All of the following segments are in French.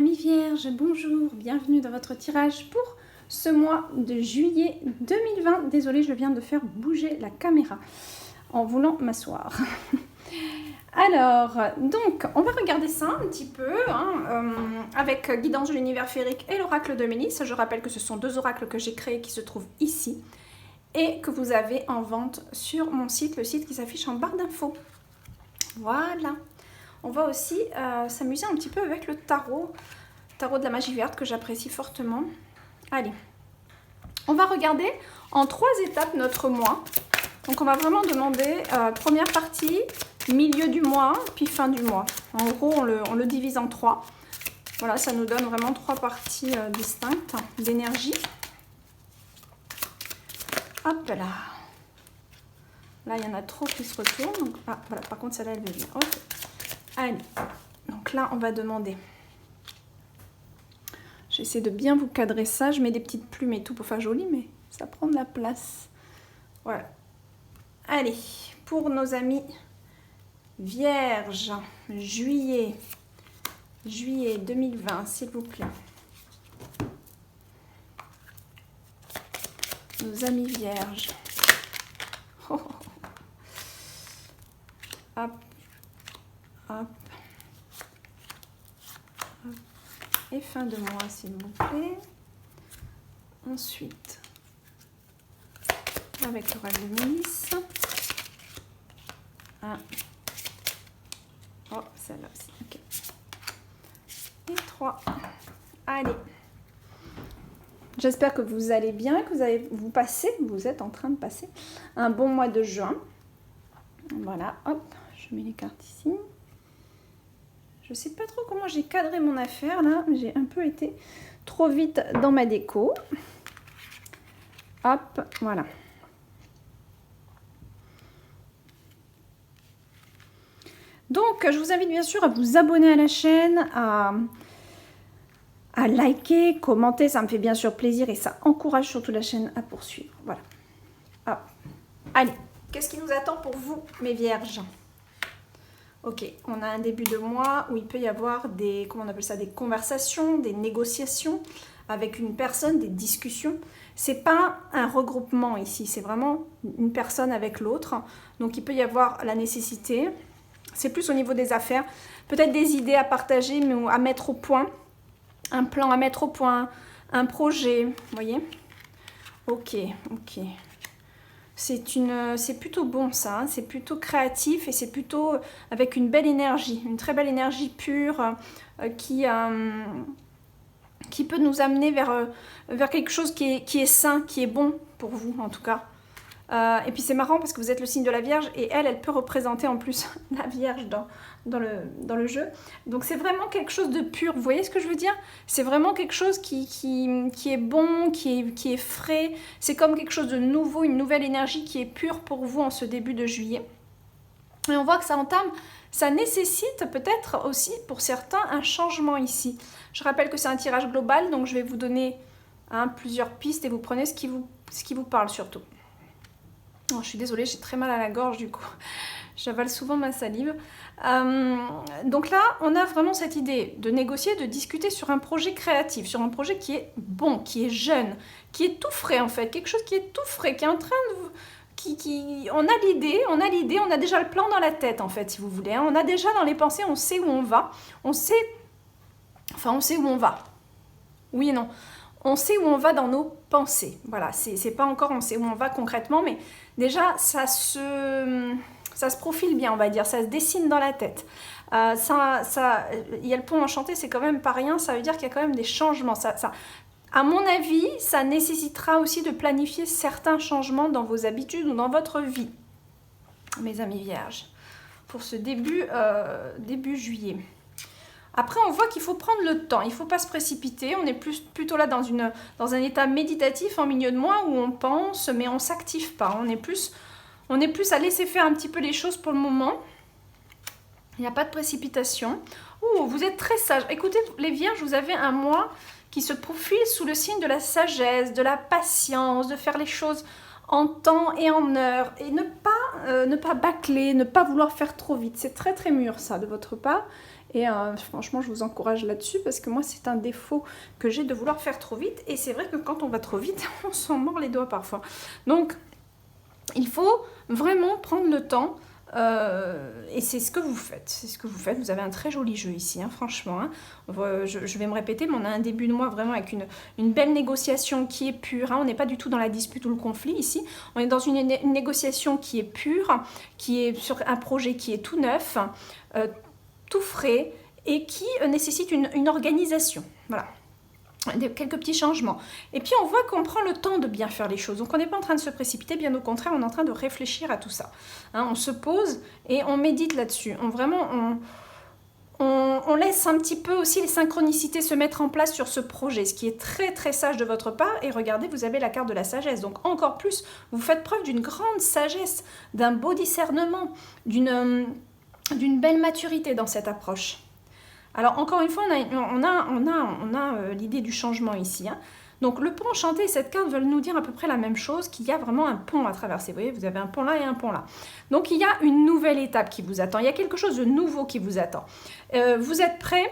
amis vierges, bonjour, bienvenue dans votre tirage pour ce mois de juillet 2020. Désolée, je viens de faire bouger la caméra en voulant m'asseoir. Alors, donc, on va regarder ça un petit peu, avec Guidance de l'univers féerique et l'oracle de Mélisse. Je rappelle que ce sont deux oracles que j'ai créés qui se trouvent ici et que vous avez en vente sur mon site, le site qui s'affiche en barre d'infos. Voilà. On va aussi s'amuser un petit peu avec le tarot de la magie verte que j'apprécie fortement. Allez, on va regarder en 3 étapes notre mois. Donc on va vraiment demander première partie, milieu du mois, puis fin du mois. En gros, on le divise en 3. Voilà, ça nous donne vraiment 3 parties distinctes d'énergie. Hop là. Là, il y en a trop qui se retournent. Donc, ah, voilà, par contre, celle-là, elle veut bien. Ok. Allez, donc là, on va demander. J'essaie de bien vous cadrer ça. Je mets des petites plumes et tout pour faire joli, mais ça prend de la place. Voilà. Allez, pour nos amis vierges, juillet 2020, s'il vous plaît. Nos amis vierges. Oh. Hop. Hop. Hop. Et fin de mois, s'il vous plaît. Ensuite, avec l'oracle de Mélisse. Ah. Oh, celle-là aussi. Ok. Et 3. Allez. J'espère que vous allez bien, que vous êtes en train de passer un bon mois de juin. Voilà, hop, je mets les cartes ici. Je sais pas trop comment j'ai cadré mon affaire là, j'ai un peu été trop vite dans ma déco. Hop, voilà. Donc, je vous invite bien sûr à vous abonner à la chaîne, à liker, commenter, ça me fait bien sûr plaisir et ça encourage surtout la chaîne à poursuivre. Voilà. Hop. Allez, qu'est-ce qui nous attend pour vous, mes vierges? Ok, on a un début de mois où il peut y avoir des, comment on appelle ça, des conversations, des négociations avec une personne, des discussions. C'est pas un regroupement ici, c'est vraiment une personne avec l'autre. Donc il peut y avoir la nécessité, c'est plus au niveau des affaires, peut-être des idées à partager, mais à mettre au point, un plan à mettre au point, un projet, vous voyez? Ok, ok. C'est plutôt bon ça, hein, c'est plutôt créatif et c'est plutôt avec une belle énergie, une très belle énergie pure qui peut nous amener vers quelque chose qui est sain, qui est bon pour vous en tout cas. Et puis c'est marrant parce que vous êtes le signe de la Vierge et elle peut représenter en plus la Vierge dans le jeu. Donc c'est vraiment quelque chose de pur, vous voyez ce que je veux dire? C'est vraiment quelque chose qui est bon, qui est frais. C'est comme quelque chose de nouveau, une nouvelle énergie qui est pure pour vous en ce début de juillet. Et on voit que ça nécessite peut-être aussi pour certains un changement ici. Je rappelle que c'est un tirage global, donc je vais vous donner plusieurs pistes et vous prenez ce qui vous parle surtout. Oh, je suis désolée, j'ai très mal à la gorge du coup. J'avale souvent ma salive. Donc là, on a vraiment cette idée de négocier, de discuter sur un projet créatif, sur un projet qui est bon, qui est jeune, qui est tout frais en fait. Quelque chose qui est tout frais, qui est en train de... On a l'idée, on a déjà le plan dans la tête en fait, si vous voulez. On a déjà dans les pensées, on sait où on va. On sait où on va. Oui et non. On sait où on va dans nos pensées. Voilà, c'est pas encore on sait où on va concrètement, mais déjà, ça se profile bien, on va dire. Ça se dessine dans la tête. Il y a le pont enchanté, c'est quand même pas rien. Ça veut dire qu'il y a quand même des changements. À mon avis, ça nécessitera aussi de planifier certains changements dans vos habitudes ou dans votre vie, mes amis vierges, pour ce début juillet. Après, on voit qu'il faut prendre le temps, il ne faut pas se précipiter. On est plutôt là dans un état méditatif en milieu de mois où on pense, mais on ne s'active pas. On est plus à laisser faire un petit peu les choses pour le moment. Il n'y a pas de précipitation. Ouh, vous êtes très sage. Écoutez, les vierges, vous avez un mois qui se profile sous le signe de la sagesse, de la patience, de faire les choses en temps et en heure. Et ne pas bâcler, ne pas vouloir faire trop vite. C'est très très mûr ça de votre part. Et franchement, je vous encourage là-dessus parce que moi, c'est un défaut que j'ai de vouloir faire trop vite. Et c'est vrai que quand on va trop vite, on s'en mord les doigts parfois. Donc, il faut vraiment prendre le temps. Et c'est ce que vous faites. C'est ce que vous faites. Vous avez un très joli jeu ici, hein, franchement. Hein. Je vais me répéter, mais on a un début de mois vraiment avec une belle négociation qui est pure. Hein. On n'est pas du tout dans la dispute ou le conflit ici. On est dans une négociation qui est pure, qui est sur un projet qui est tout neuf, tout frais et qui nécessite une organisation. Voilà. Quelques petits changements. Et puis on voit qu'on prend le temps de bien faire les choses. Donc on n'est pas en train de se précipiter, bien au contraire, on est en train de réfléchir à tout ça. Hein, on se pose et on médite là-dessus. On laisse un petit peu aussi les synchronicités se mettre en place sur ce projet, ce qui est très très sage de votre part. Et regardez, vous avez la carte de la sagesse. Donc encore plus, vous faites preuve d'une grande sagesse, d'un beau discernement, d'une belle maturité dans cette approche. Alors encore une fois, on a l'idée du changement ici. Hein. Donc le pont enchanté, cette carte veulent nous dire à peu près la même chose, qu'il y a vraiment un pont à traverser. Vous voyez, vous avez un pont là et un pont là. Donc il y a une nouvelle étape qui vous attend. Il y a quelque chose de nouveau qui vous attend. Vous êtes prêts?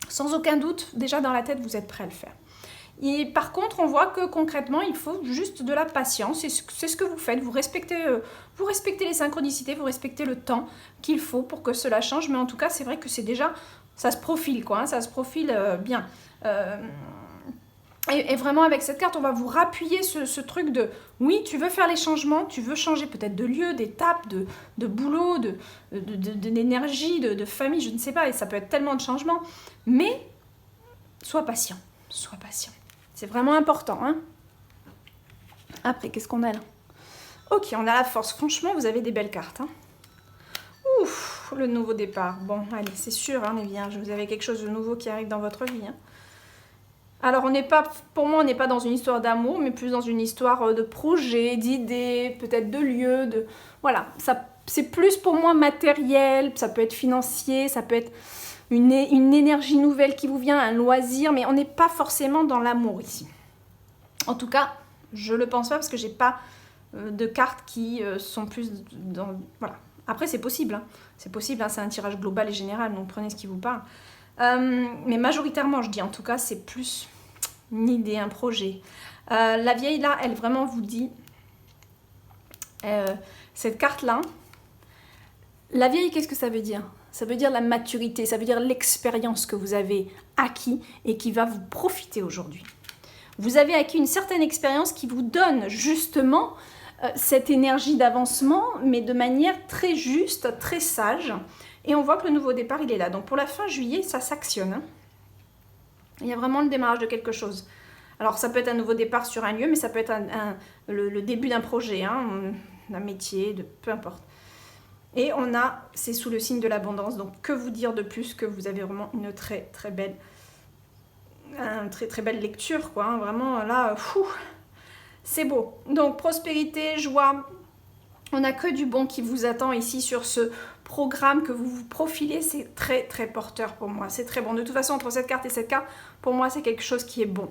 Sans aucun doute, déjà dans la tête, vous êtes prêts à le faire. Et par contre, on voit que concrètement, il faut juste de la patience. C'est ce que vous faites. Vous respectez les synchronicités, vous respectez le temps qu'il faut pour que cela change. Mais en tout cas, c'est vrai que c'est déjà, ça se profile, quoi. Hein, ça se profile bien. Et vraiment, avec cette carte, on va vous rappuyer ce truc de, oui, tu veux faire les changements, tu veux changer peut-être de lieu, d'étape, de boulot, d'énergie, de famille, je ne sais pas. Et ça peut être tellement de changements. Mais sois patient. Sois patient. C'est vraiment important. Hein. Après, qu'est-ce qu'on a là? Ok, on a la force. Franchement, vous avez des belles cartes. Hein. Ouf, le nouveau départ. Bon, allez, c'est sûr, hein, les vierges, vous avez quelque chose de nouveau qui arrive dans votre vie. Hein. Alors, pour moi, on n'est pas dans une histoire d'amour, mais plus dans une histoire de projet, d'idées, peut-être de lieux. Voilà, c'est plus pour moi matériel, ça peut être financier, ça peut être une énergie nouvelle qui vous vient, un loisir, mais on n'est pas forcément dans l'amour ici. En tout cas, je ne le pense pas parce que j'ai pas de cartes qui sont plus dans... Voilà. Après, c'est possible. Hein. C'est possible, hein, c'est un tirage global et général, donc prenez ce qui vous parle. Mais majoritairement, je dis en tout cas, c'est plus une idée, un projet. La vieille là, elle vraiment vous dit... cette carte-là, la vieille, qu'est-ce que ça veut dire ? Ça veut dire la maturité, ça veut dire l'expérience que vous avez acquis et qui va vous profiter aujourd'hui. Vous avez acquis une certaine expérience qui vous donne justement cette énergie d'avancement, mais de manière très juste, très sage. Et on voit que le nouveau départ, il est là. Donc pour la fin juillet, ça s'actionne. Hein. Il y a vraiment le démarrage de quelque chose. Alors ça peut être un nouveau départ sur un lieu, mais ça peut être le début d'un projet, hein, d'un métier, peu importe. Et c'est sous le signe de l'abondance, donc que vous dire de plus que vous avez vraiment une très très belle lecture, quoi, hein, vraiment là, c'est beau. Donc prospérité, joie, on n'a que du bon qui vous attend ici sur ce programme que vous vous profilez, c'est très très porteur pour moi, c'est très bon. De toute façon, entre cette carte et cette carte, pour moi c'est quelque chose qui est bon.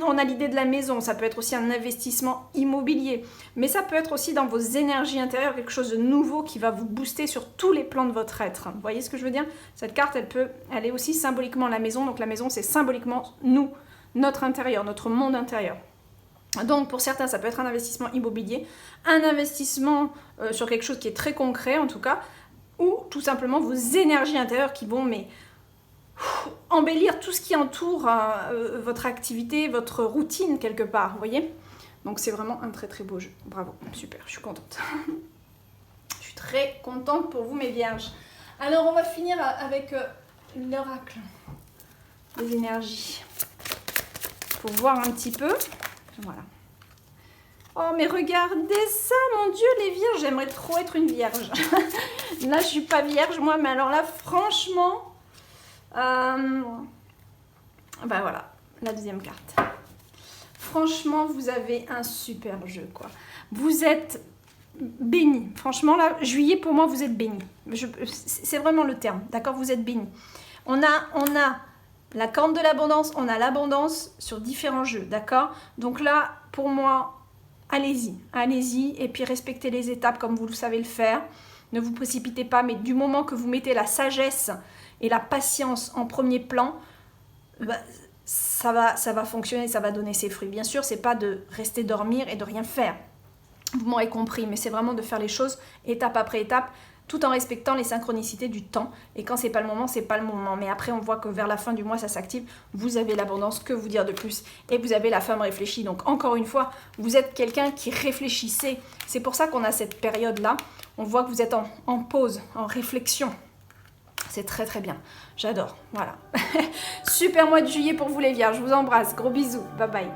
On a l'idée de la maison, ça peut être aussi un investissement immobilier, mais ça peut être aussi dans vos énergies intérieures, quelque chose de nouveau qui va vous booster sur tous les plans de votre être. Vous voyez ce que je veux dire? Cette carte, elle est aussi symboliquement la maison, donc la maison c'est symboliquement nous, notre intérieur, notre monde intérieur. Donc pour certains, ça peut être un investissement immobilier, un investissement sur quelque chose qui est très concret en tout cas, ou tout simplement vos énergies intérieures qui vont embellir tout ce qui entoure votre activité, votre routine quelque part, vous voyez? Donc c'est vraiment un très très beau jeu. Bravo, super, je suis contente. Je suis très contente pour vous mes vierges. Alors on va finir avec l'oracle des énergies. Pour voir un petit peu. Voilà. Oh mais regardez ça, mon Dieu, les vierges, j'aimerais trop être une vierge. Là je suis pas vierge moi, mais alors là franchement... Ben voilà, la deuxième carte. Franchement, vous avez un super jeu, quoi. Vous êtes bénis. Franchement, là, juillet, pour moi, vous êtes bénis. C'est vraiment le terme, d'accord? Vous êtes bénis. On a la carte de l'abondance, on a l'abondance sur différents jeux, d'accord? Donc là, pour moi, allez-y, et puis respectez les étapes comme vous le savez le faire. Ne vous précipitez pas, mais du moment que vous mettez la sagesse et la patience en premier plan, bah, ça va fonctionner, ça va donner ses fruits. Bien sûr, c'est pas de rester dormir et de rien faire. Vous m'aurez compris, mais c'est vraiment de faire les choses étape après étape, tout en respectant les synchronicités du temps. Et quand c'est pas le moment, c'est pas le moment. Mais après, on voit que vers la fin du mois, ça s'active. Vous avez l'abondance, que vous dire de plus? Et vous avez la femme réfléchie. Donc encore une fois, vous êtes quelqu'un qui réfléchissait. C'est pour ça qu'on a cette période-là. On voit que vous êtes en pause, en réflexion. C'est très très bien. J'adore. Voilà. Super mois de juillet pour vous les vierges. Je vous embrasse. Gros bisous. Bye bye.